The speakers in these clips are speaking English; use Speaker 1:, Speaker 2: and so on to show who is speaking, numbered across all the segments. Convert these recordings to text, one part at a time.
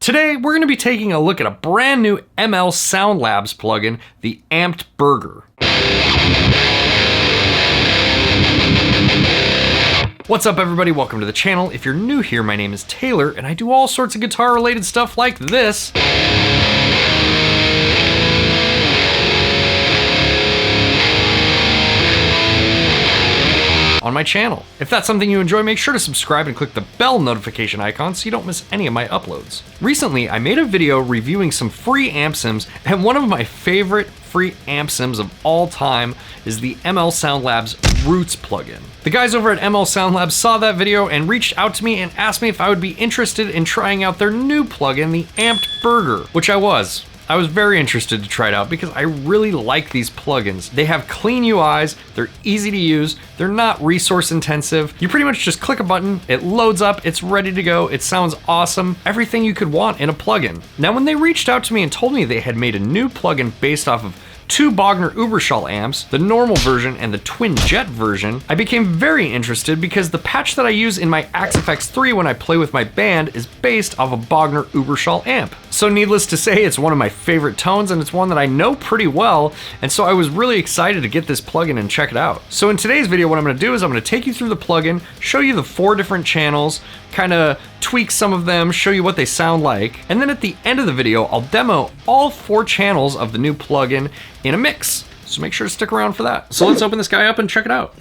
Speaker 1: Today, we're going to be taking a look at a brand new ML Sound Labs plugin, the 𝗵𝗵𝗿𝗲. What's up everybody, welcome to the channel. If you're new here, my name is Taylor, and I do all sorts of guitar related stuff like this. On my channel. If that's something you enjoy, make sure to subscribe and click the bell notification icon so you don't miss any of my uploads. Recently, I made a video reviewing some free amp sims, and one of my favorite free amp sims of all time is the ML Sound Labs Roots plugin. The guys over at ML Sound Labs saw that video and reached out to me and asked me if I would be interested in trying out their new plugin, the 𝗵𝗵𝗿𝗲, which I was. I was very interested to try it out because I really like these plugins. They have clean UIs, they're easy to use, they're not resource intensive. You pretty much just click a button, it loads up, it's ready to go, it sounds awesome, everything you could want in a plugin. Now when they reached out to me and told me they had made a new plugin based off of TWO Bogner Uberschall amps, the normal version and the twin jet version, I became very interested because the patch that I use in my Axefxiii when I play with my band is based off a Bogner Uberschall amp. So needless to say, it's one of my favorite tones and it's one that I know pretty well, and so I was really excited to get this plugin and check it out. So in today's video, what I'm gonna do is I'm gonna take you through the plugin, show you the 4 different channels, kinda tweak some of them, show you what they sound like, and then at the end of the video, I'll demo all 4 channels of the new plugin in a mix. So make sure to stick around for that. So let's open this guy up and check it out.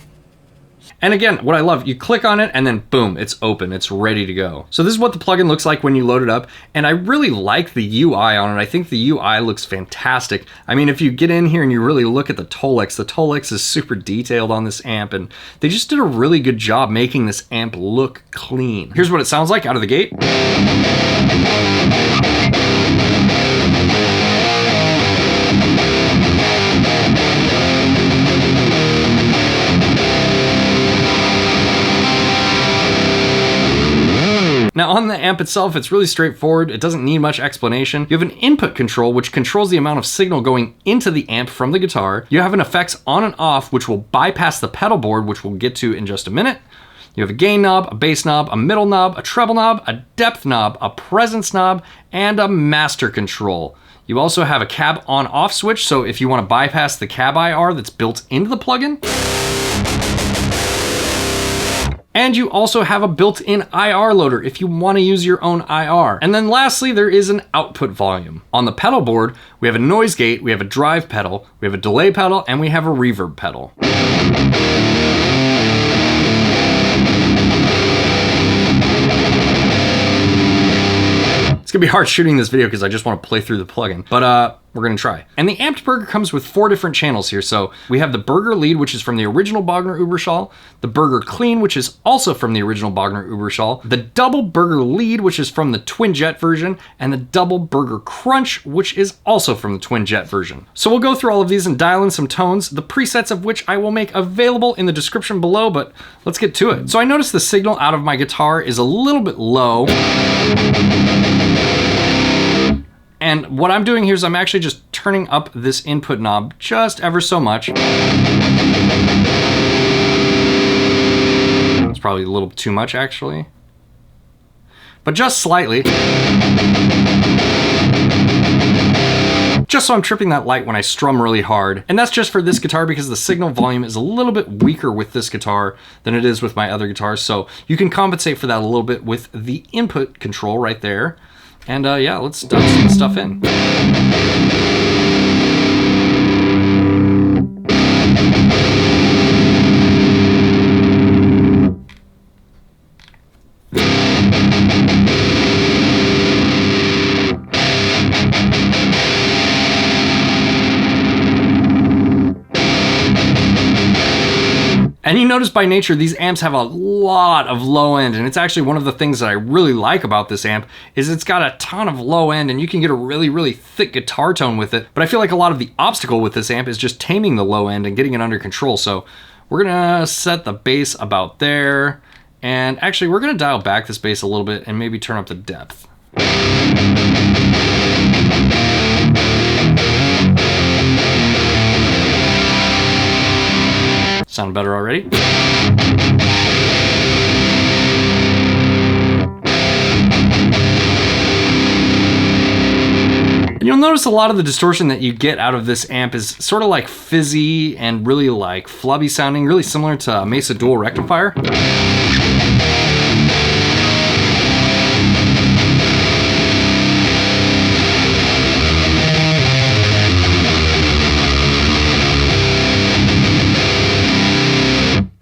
Speaker 1: And again, what I love, you click on it and then boom, it's open, it's ready to go. So this is what the plugin looks like when you load it up, and I really like the UI on it. I think the UI looks fantastic. I mean, if you get in here and you really look at the 𝗀𝘆𝘀 is super detailed on this amp, and they just did a really good job making this amp look clean. Here's what it sounds like out of the gate. Now on the amp itself, it's really straightforward. It doesn't need much explanation. You have an input control, which controls the amount of signal going into the amp from the guitar. You have an effects on and off, which will bypass the pedal board, which we'll get to in just a minute. You have a gain knob, a bass knob, a middle knob, a treble knob, a depth knob, a presence knob, and a master control. You also have a cab on-off switch, so if you want to bypass the cab IR that's built into the plugin. And you also have a built-in IR loader if you want to use your own IR. And then lastly, there is an output volume. On the pedal board, we have a noise gate, we have a drive pedal, we have a delay pedal, and we have a reverb pedal. It's gonna be hard shooting this video because I just want to play through the plugin, but we're gonna try. And the 𝗵𝗵𝗿𝗲 comes with 4 different channels here. So we have the Burger Lead, which is from the original Bogner Uberschall, the Burger Clean, which is also from the original Bogner Uberschall, the Double Burger Lead, which is from the twin jet version, and the Double Burger Crunch, which is also from the twin jet version. So we'll go through all of these and dial in some tones, the presets of which I will make available in the description below, but let's get to it. So I noticed the signal out of my guitar is a little bit low. And what I'm doing here is I'm actually just turning up this input knob just ever so much. It's probably a little too much actually, but just slightly. Just so I'm tripping that light when I strum really hard. And that's just for this guitar because the signal volume is a little bit weaker with this guitar than it is with my other guitars. So you can compensate for that a little bit with the input control right there. And yeah, let's dial some stuff in. And you notice by nature, these amps have a lot of low end, and it's actually one of the things that I really like about this amp is it's got a ton of low end and you can get a really, really thick guitar tone with it. But I feel like a lot of the obstacle with this amp is just taming the low end and getting it under control. So we're gonna set the bass about there. And actually we're gonna dial back this bass a little bit and maybe turn up the depth. Sound better already? You'll notice a lot of the distortion that you get out of this amp is sort of like fizzy and really like flubby sounding, really similar to a Mesa dual rectifier.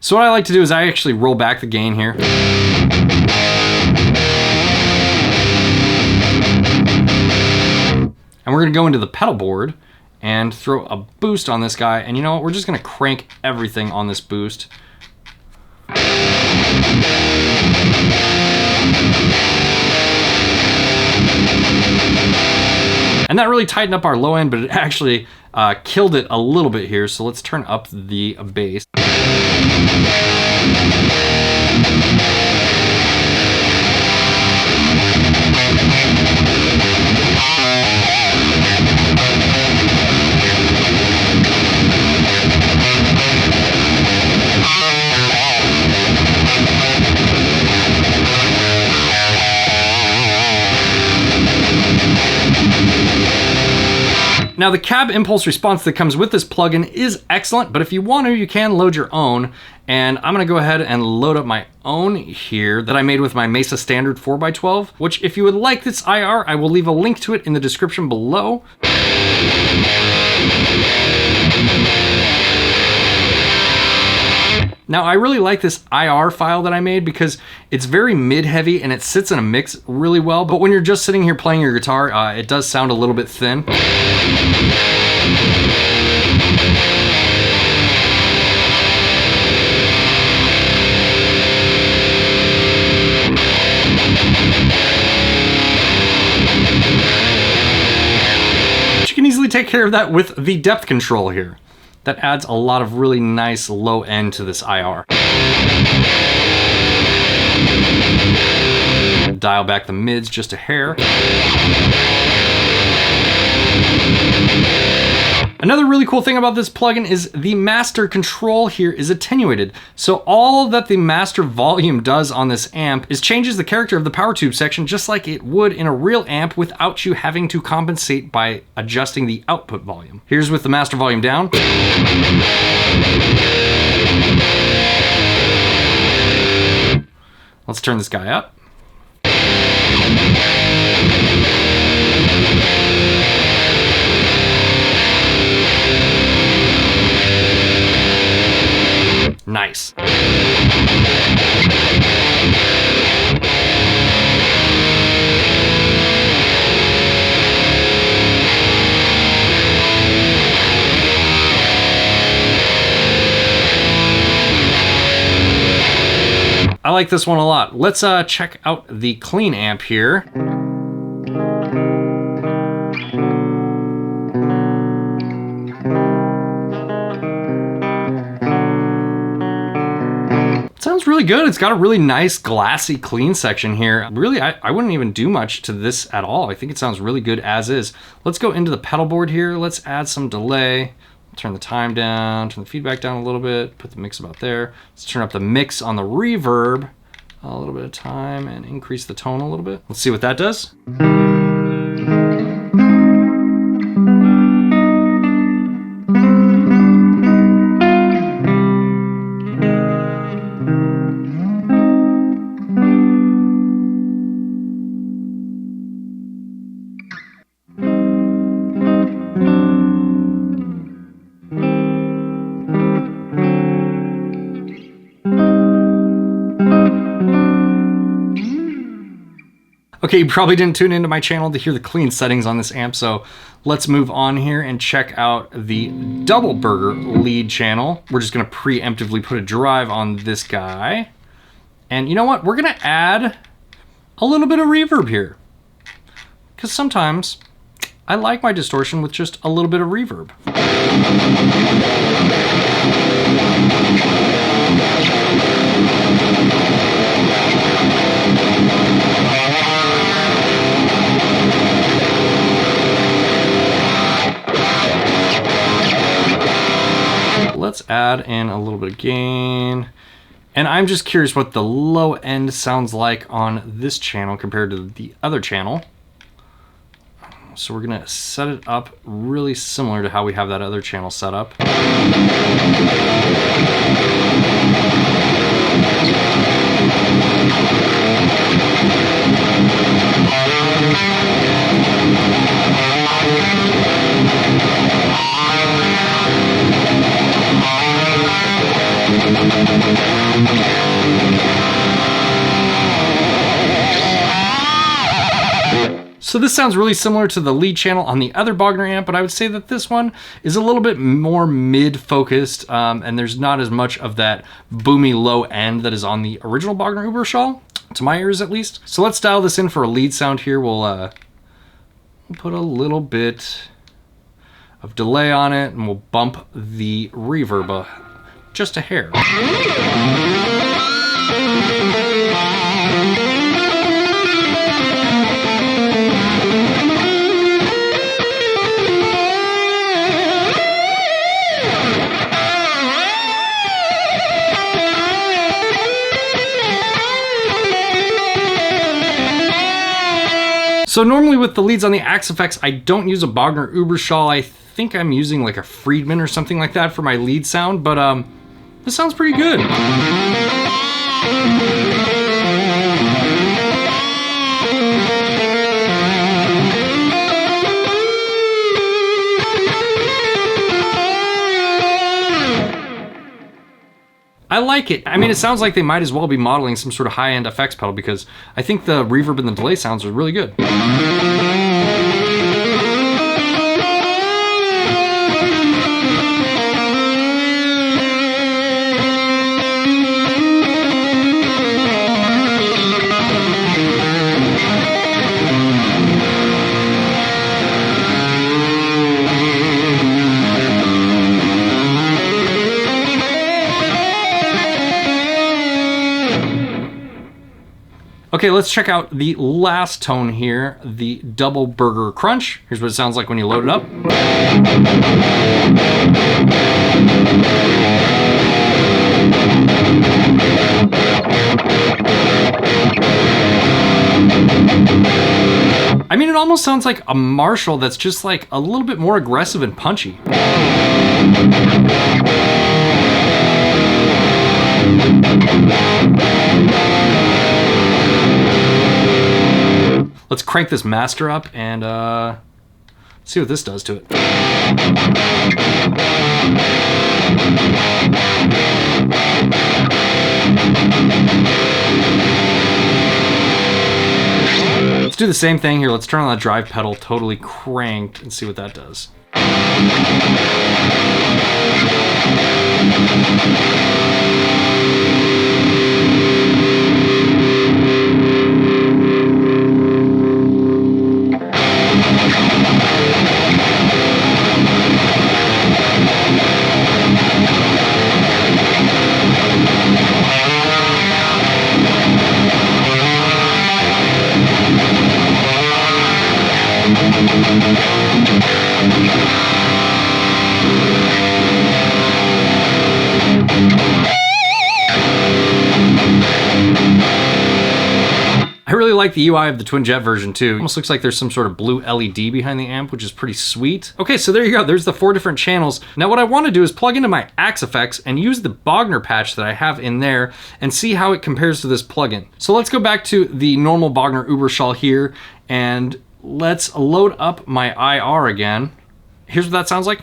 Speaker 1: So what I like to do is I actually roll back the gain here. And we're gonna go into the pedal board and throw a boost on this guy. And you know what? We're just gonna crank everything on this boost. And that really tightened up our low end, but it actually killed it a little bit here. So let's turn up the bass. Now the cab impulse response that comes with this plugin is excellent, but if you want to, you can load your own. And I'm gonna go ahead and load up my own here that I made with my Mesa Standard 4x12, which if you would like this IR, I will leave a link to it in the description below. Now I really like this IR file that I made because it's very mid-heavy and it sits in a mix really well, but when you're just sitting here playing your guitar, it does sound a little bit thin. But you can easily take care of that with the depth control here. That adds a lot of really nice low end to this IR. Dial back the mids just a hair. Another really cool thing about this plugin is the master control here is attenuated. So all that the master volume does on this amp is changes the character of the power tube section just like it would in a real amp without you having to compensate by adjusting the output volume. Here's with the master volume down. Let's turn this guy up. Nice. I like this one a lot. Let's check out the clean amp here. Sounds really good. It's got a really nice glassy clean section here. Really, I wouldn't even do much to this at all. I think it sounds really good as is. Let's go into the pedal board here. Let's add some delay. Turn the time down, turn the feedback down a little bit, put the mix about there. Let's turn up the mix on the reverb a little bit of time and increase the tone a little bit. Let's see what that does. Okay, you probably didn't tune into my channel to hear the clean settings on this amp, so let's move on here and check out the double burger lead channel. We're just gonna preemptively put a drive on this guy. And you know what? We're gonna add a little bit of reverb here. Because sometimes I like my distortion with just a little bit of reverb. Let's add in a little bit of gain. And I'm just curious what the low end sounds like on this channel compared to the other channel. So we're gonna set it up really similar to how we have that other channel set up. So this sounds really similar to the lead channel on the other Bogner amp, but I would say that this one is a little bit more mid-focused, and there's not as much of that boomy low end that is on the original Bogner Uberschall, to my ears at least. So let's dial this in for a lead sound here. We'll put a little bit of delay on it, and we'll bump the reverb just a hair. So normally with the leads on the Axefxiii, I don't use a Bogner Uberschall. I think I'm using like a 𝗵𝗵𝗍𝗀 or something like that for my lead sound, but this sounds pretty good. I like it. I mean, it sounds like they might as well be modeling some sort of high-end effects pedal, because I think the reverb and the delay sounds are really good. Okay, let's check out the last tone here, the Double Burger Crunch. Here's what it sounds like when you load it up. I mean, it almost sounds like a Marshall that's just like a little bit more aggressive and punchy. Let's crank this master up and see what this does to it. Let's do the same thing here. Let's turn on that drive pedal totally cranked and see what that does. I really like the UI of the Twin Jet version too. Almost looks like there's some sort of blue LED behind the amp, which is pretty sweet. Okay, so there you go. There's the 4 different channels. Now what I want to do is plug into my Axefxiii and use the Bogner patch that I have in there and see how it compares to this plugin. So let's go back to the normal Bogner Uberschall here and let's load up my IR again. Here's what that sounds like.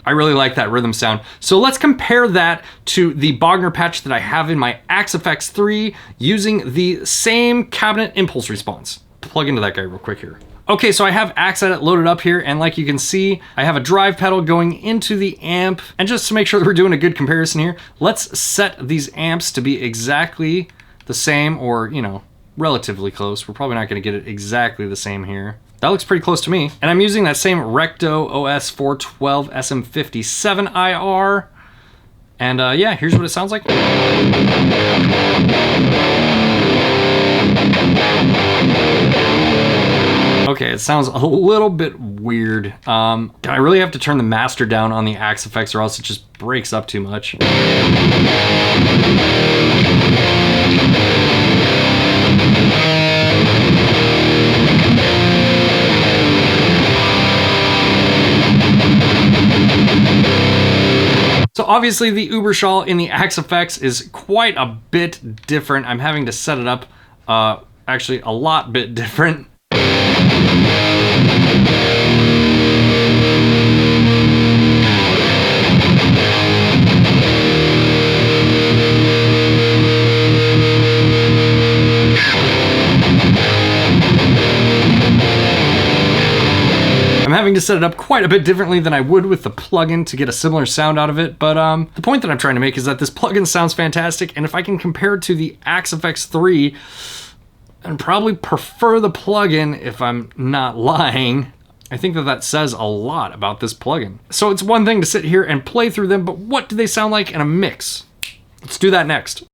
Speaker 1: I really like that rhythm sound. So let's compare that to the Bogner patch that I have in my Axefxiii using the same cabinet impulse response. Plug into that guy real quick here. Okay, so I have Axedit loaded up here, and like you can see, I have a drive pedal going into the amp. And just to make sure that we're doing a good comparison here, let's set these amps to be exactly the same, or, you know, relatively close. We're probably not gonna get it exactly the same here. That looks pretty close to me. And I'm using that same Recto OS 412 SM57 IR. And yeah, here's what it sounds like. Okay, it sounds a little bit weird. I really have to turn the master down on the Axefxiii or else it just breaks up too much. So obviously the Uberschall in the Axefxiii is quite a bit different. I'm having to set it up actually a lot bit different. I'm having to set it up quite a bit differently than I would with the plugin to get a similar sound out of it, but the point that I'm trying to make is that this plugin sounds fantastic, and if I can compare it to the Axefxiii, I'd probably prefer the plugin if I'm not lying. I think that that says a lot about this plugin. So it's one thing to sit here and play through them, but what do they sound like in a mix? Let's do that next.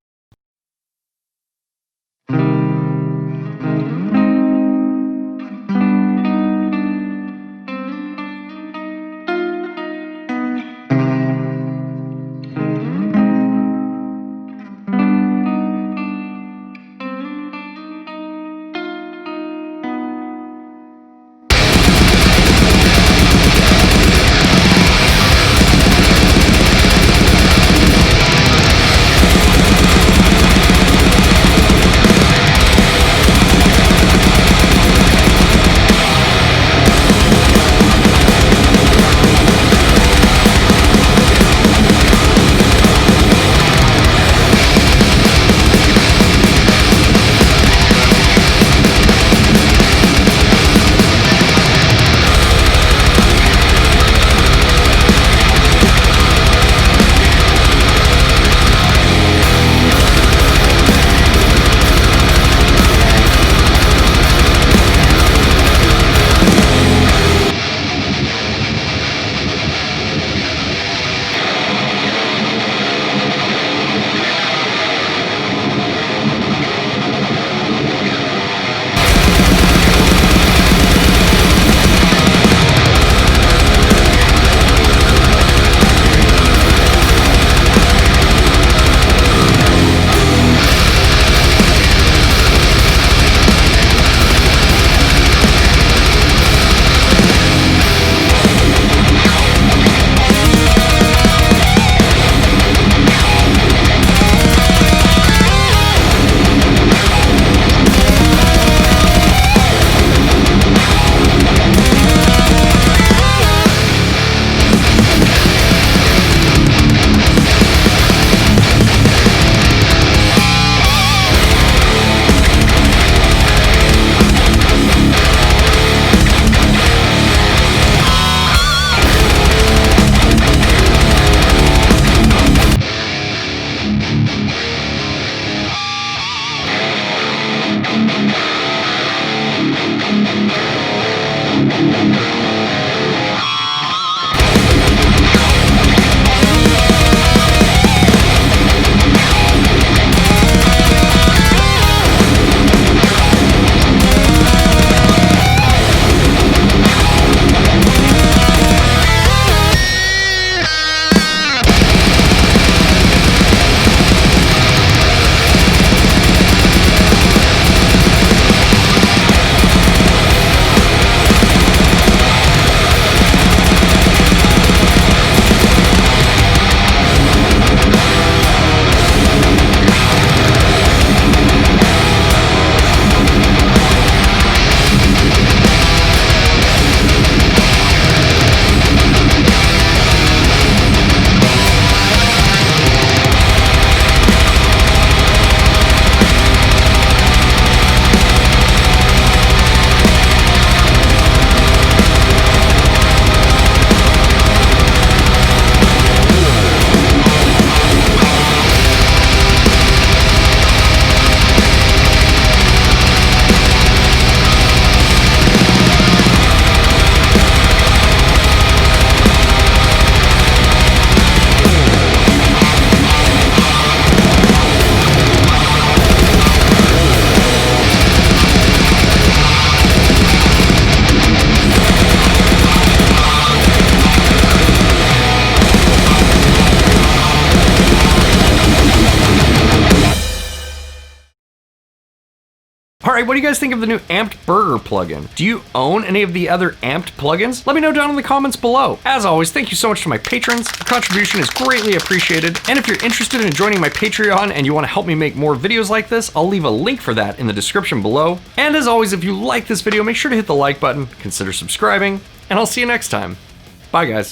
Speaker 1: Alright, what do you guys think of the new Amped Burger plugin? Do you own any of the other Amped plugins? Let me know down in the comments below. As always, thank you so much to my patrons. Your contribution is greatly appreciated. And if you're interested in joining my Patreon and you want to help me make more videos like this, I'll leave a link for that in the description below. And as always, if you like this video, make sure to hit the like button, consider subscribing, and I'll see you next time. Bye, guys.